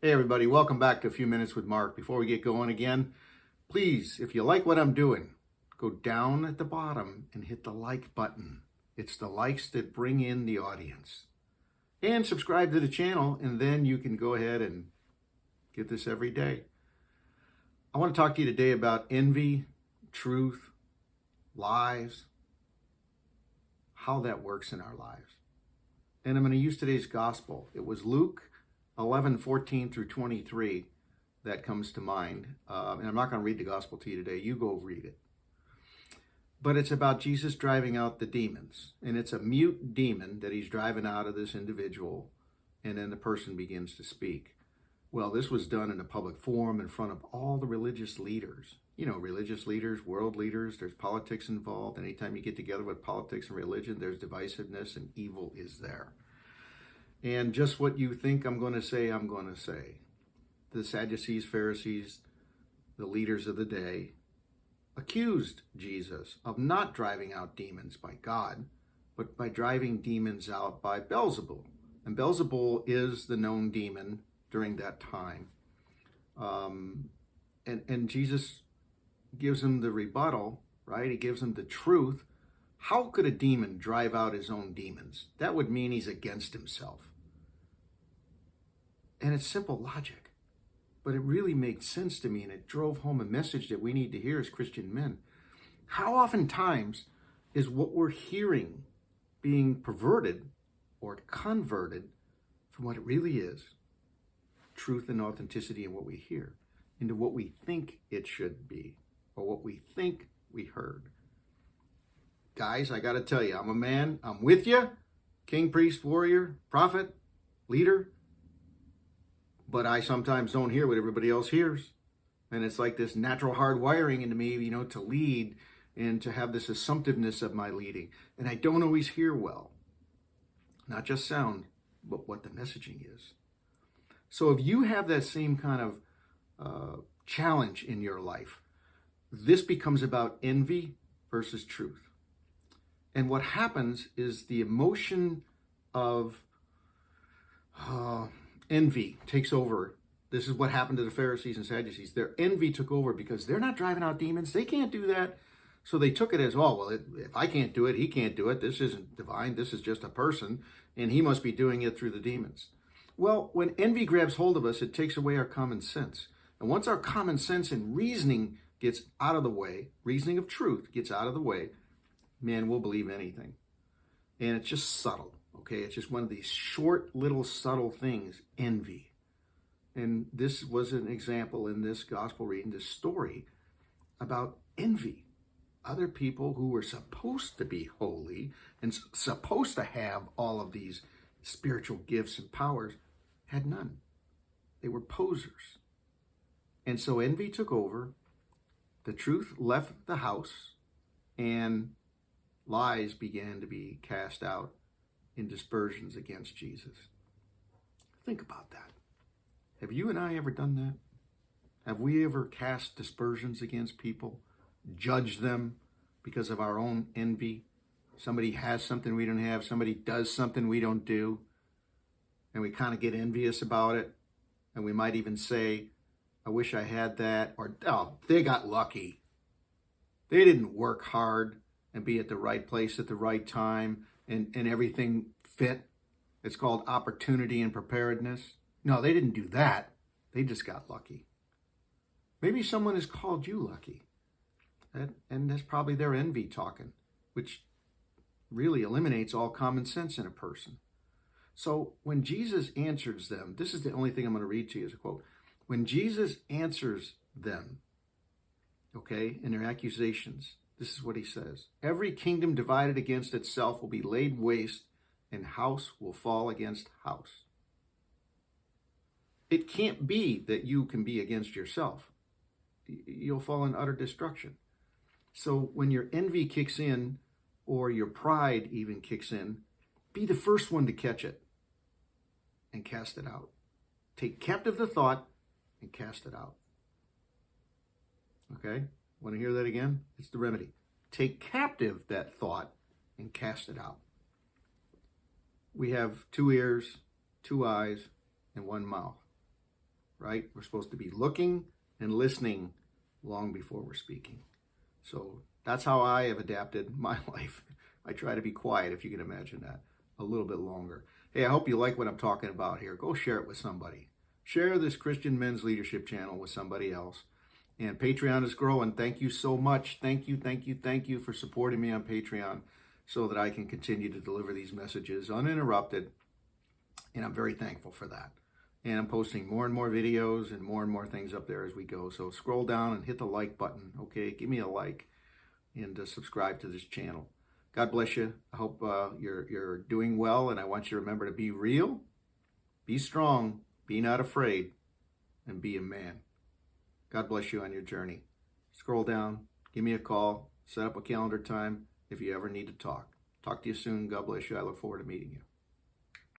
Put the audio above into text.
Hey everybody, welcome back to A Few Minutes with Mark. Before we get going again, please, if you like what I'm doing, go down at the bottom and hit the like button. It's the likes that bring in the audience. And subscribe to the channel, and then you can go ahead and get this every day. I want to talk to you today about envy, truth, lies, how that works in our lives. And I'm going to use today's gospel. It was Luke 11:14 through 23 that comes to mind. And I'm not going to read the gospel to you today. You go read it. But it's about Jesus driving out the demons. And it's a mute demon that he's driving out of this individual. And then the person begins to speak. Well, this was done in a public forum in front of all the religious leaders. You know, religious leaders, world leaders, there's politics involved. Anytime you get together with politics and religion, there's divisiveness and evil is there. And just what you think I'm going to say, I'm going to say. The Sadducees, Pharisees, the leaders of the day, accused Jesus of not driving out demons by God, but by driving demons out by Beelzebul. And Beelzebul is the known demon during that time. And Jesus gives him the rebuttal, right? He gives him the truth. How could a demon drive out his own demons? That would mean he's against himself. And it's simple logic, but it really made sense to me, and it drove home a message that we need to hear as Christian men. How oftentimes is what we're hearing being perverted or converted from what it really is, truth and authenticity in what we hear, into what we think it should be, or what we think we heard? Guys, I got to tell you, I'm a man. I'm with you. King, priest, warrior, prophet, leader. But I sometimes don't hear what everybody else hears. And it's like this natural hardwiring into me, to lead and to have this assumptiveness of my leading. And I don't always hear well. Not just sound, but what the messaging is. So if you have that same kind of challenge in your life, this becomes about envy versus truth. And what happens is the emotion of envy takes over. This is what happened to the Pharisees and Sadducees. Their envy took over because they're not driving out demons. They can't do that. So they took it as, if I can't do it, he can't do it. This isn't divine. This is just a person, and he must be doing it through the demons. Well, when envy grabs hold of us, it takes away our common sense. And once our common sense and reasoning gets out of the way, reasoning of truth gets out of the way, man, we'll believe anything. And it's just subtle. Okay, it's just one of these short, little, subtle things, envy. And this was an example in this gospel reading, this story about envy. Other people who were supposed to be holy and supposed to have all of these spiritual gifts and powers had none. They were posers. And so envy took over. The truth left the house, and lies began to be cast out in dispersions against Jesus. Think about that. Have you and I ever done that? Have we ever cast dispersions against people, judged them because of our own envy? Somebody has something we don't have, somebody does something we don't do, and we kind of get envious about it, and we might even say, I wish I had that, or, oh, they got lucky. They didn't work hard and be at the right place at the right time, and everything fit. It's called opportunity and preparedness. No, they didn't do that. They just got lucky. Maybe someone has called you lucky. And that's probably their envy talking, which really eliminates all common sense in a person. So when Jesus answers them, this is the only thing I'm going to read to you as a quote. When Jesus answers them, okay, in their accusations, this is what he says. Every kingdom divided against itself will be laid waste, and house will fall against house. It can't be that you can be against yourself. You'll fall in utter destruction. So when your envy kicks in, or your pride even kicks in, be the first one to catch it and cast it out. Take captive the thought and cast it out. Okay? Want to hear that again? It's the remedy. Take captive that thought and cast it out. We have 2 ears, 2 eyes, and 1 mouth. right? We're supposed to be looking and listening long before we're speaking. So that's how I have adapted my life. I try to be quiet, if you can imagine that, a little bit longer. Hey, I hope you like what I'm talking about here. Go share it with somebody. Share this Christian Men's Leadership channel with somebody else. And Patreon is growing. Thank you so much. Thank you for supporting me on Patreon so that I can continue to deliver these messages uninterrupted. And I'm very thankful for that. And I'm posting more and more videos and more things up there as we go. So scroll down and hit the like button, okay? Give me a like and subscribe to this channel. God bless you. I hope you're doing well, and I want you to remember to be real, be strong, be not afraid, and be a man. God bless you on your journey. Scroll down, give me a call, set up a calendar time if you ever need to talk. Talk to you soon. God bless you. I look forward to meeting you.